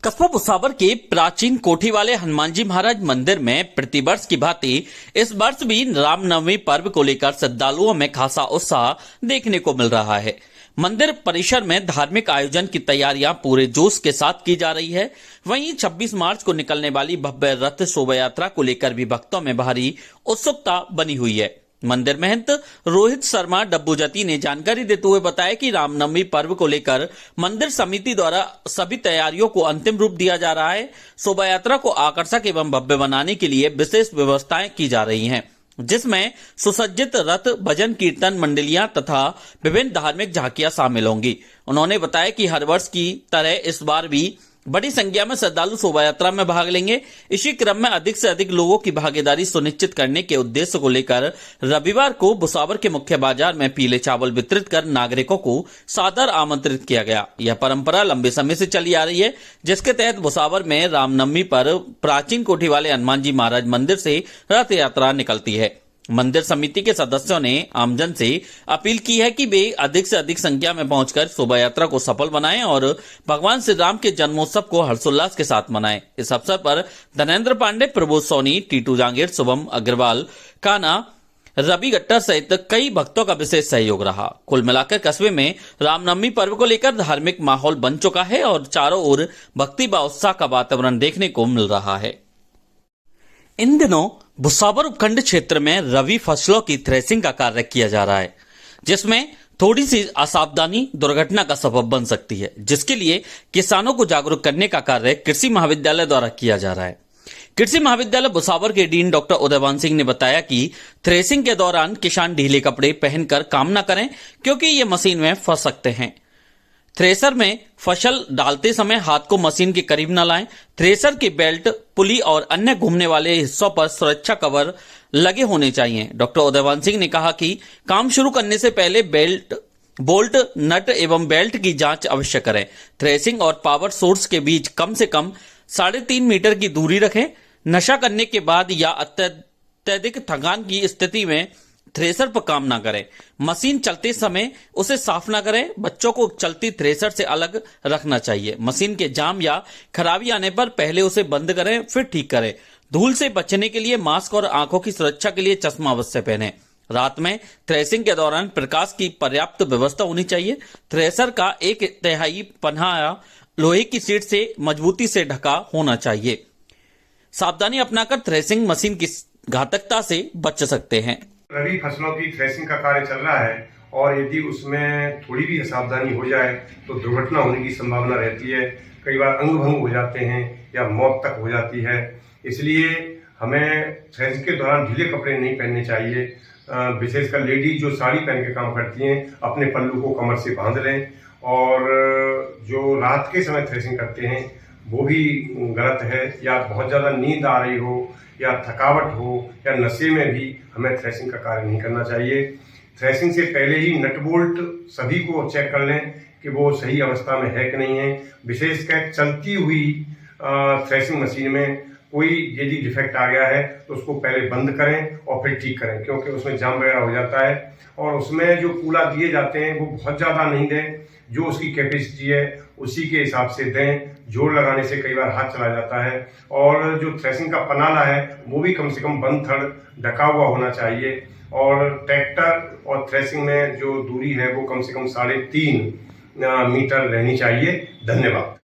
कस्बा भुसावर के प्राचीन कोठी वाले हनुमान जी महाराज मंदिर में प्रतिवर्ष की भांति इस वर्ष भी रामनवमी पर्व को लेकर श्रद्धालुओं में खासा उत्साह देखने को मिल रहा है। मंदिर परिसर में धार्मिक आयोजन की तैयारियां पूरे जोश के साथ की जा रही है। वहीं 26 मार्च को निकलने वाली भव्य रथ शोभा यात्रा को लेकर भी भक्तों में भारी उत्सुकता बनी हुई है। मंदिर महंत रोहित शर्मा डब्बूजती ने जानकारी देते हुए बताया कि रामनवमी पर्व को लेकर मंदिर समिति द्वारा सभी तैयारियों को अंतिम रूप दिया जा रहा है। शोभा यात्रा को आकर्षक एवं भव्य बनाने के लिए विशेष व्यवस्थाएं की जा रही हैं, जिसमें सुसज्जित रथ, भजन कीर्तन मंडलियां तथा विभिन्न धार्मिक झांकियां शामिल होंगी। उन्होंने बताया कि हर वर्ष की तरह इस बार भी बड़ी संख्या में श्रद्धालु शोभा यात्रा में भाग लेंगे। इसी क्रम में अधिक से अधिक लोगों की भागीदारी सुनिश्चित करने के उद्देश्य को लेकर रविवार को भुसावर के मुख्य बाजार में पीले चावल वितरित कर नागरिकों को सादर आमंत्रित किया गया। यह परंपरा लंबे समय से चली आ रही है, जिसके तहत भुसावर में रामनवमी पर प्राचीन कोठी वाले हनुमान जी महाराज मंदिर से रथ यात्रा निकलती है। मंदिर समिति के सदस्यों ने आमजन से अपील की है कि वे अधिक से अधिक संख्या में पहुंचकर शोभा यात्रा को सफल बनाएं और भगवान श्री राम के जन्मोत्सव को हर्षोल्लास के साथ मनाएं। इस अवसर पर धनेन्द्र पांडे, प्रबोध सोनी, टीटू जांगीर, शुभम अग्रवाल, काना, रवि गट्टर सहित कई भक्तों का विशेष सहयोग रहा। कुल मिलाकर कस्बे में रामनवमी पर्व को लेकर धार्मिक माहौल बन चुका है और चारों ओर भक्ति व उत्साह का वातावरण देखने को मिल रहा है। इन दिनों भुसावर उपखंड क्षेत्र में रबी फसलों की थ्रेसिंग का कार्य किया जा रहा है, जिसमें थोड़ी सी असावधानी दुर्घटना का सबब बन सकती है, जिसके लिए किसानों को जागरूक करने का कार्य कृषि महाविद्यालय द्वारा किया जा रहा है। कृषि महाविद्यालय भुसावर के डीन डॉक्टर उदयवान सिंह ने बताया कि थ्रेसिंग के दौरान किसान ढीले कपड़े पहनकर काम न करें, क्योंकि ये मशीन में फंस सकते हैं। थ्रेसर में फसल डालते समय हाथ को मशीन के करीब न लाएं। थ्रेसर की बेल्ट, पुली और अन्य घूमने वाले हिस्सों पर सुरक्षा कवर लगे होने चाहिए। डॉक्टर उदयवान सिंह ने कहा कि काम शुरू करने से पहले बोल्ट, नट एवं बेल्ट की जांच अवश्य करें। थ्रेसिंग और पावर सोर्स के बीच कम से कम 3.5 मीटर की दूरी रखें। नशा करने के बाद या अत्यधिक थकान की स्थिति में थ्रेसर पर काम ना करें। मशीन चलते समय उसे साफ ना करें। बच्चों को चलती थ्रेसर से अलग रखना चाहिए। मशीन के जाम या खराबी आने पर पहले उसे बंद करें, फिर ठीक करें। धूल से बचने के लिए मास्क और आंखों की सुरक्षा के लिए चश्मा अवश्य पहनें। रात में थ्रेसिंग के दौरान प्रकाश की पर्याप्त व्यवस्था होनी चाहिए। थ्रेसर का 1/3 पन्हा लोहे की सीट से मजबूती से ढका होना चाहिए। सावधानी अपनाकर थ्रेसिंग मशीन की घातकता से बच सकते हैं। रबी फसलों की थ्रेसिंग का कार्य चल रहा है और यदि उसमें थोड़ी भी असावधानी हो जाए तो दुर्घटना होने की संभावना रहती है। कई बार अंग भंग हो जाते हैं या मौत तक हो जाती है। इसलिए हमें थ्रेसिंग के दौरान ढीले कपड़े नहीं पहनने चाहिए। विशेषकर लेडीज जो साड़ी पहन के काम करती हैं, अपने पल्लू को कमर से बांध लें। और जो रात के समय थ्रेसिंग करते हैं वो भी गलत है। या बहुत ज़्यादा नींद आ रही हो या थकावट हो या नशे में भी हमें थ्रेसिंग का कार्य नहीं करना चाहिए। थ्रेसिंग से पहले ही नट बोल्ट सभी को चेक कर लें कि वो सही अवस्था में है कि नहीं है। विशेषकर चलती हुई थ्रेसिंग मशीन में कोई यदि डिफेक्ट आ गया है तो उसको पहले बंद करें और फिर ठीक करें, क्योंकि उसमें जाम वगैरह हो जाता है। और उसमें जो कूला दिए जाते हैं वो बहुत ज़्यादा नहीं दें, जो उसकी कैपेसिटी है उसी के हिसाब से दें। जोर लगाने से कई बार हाथ चला जाता है। और जो थ्रेसिंग का पनाला है वो भी कम से कम बंद थड़ ढका हुआ होना चाहिए। और ट्रैक्टर और थ्रेसिंग में जो दूरी है वो कम से कम 3.5 मीटर रहनी चाहिए। धन्यवाद।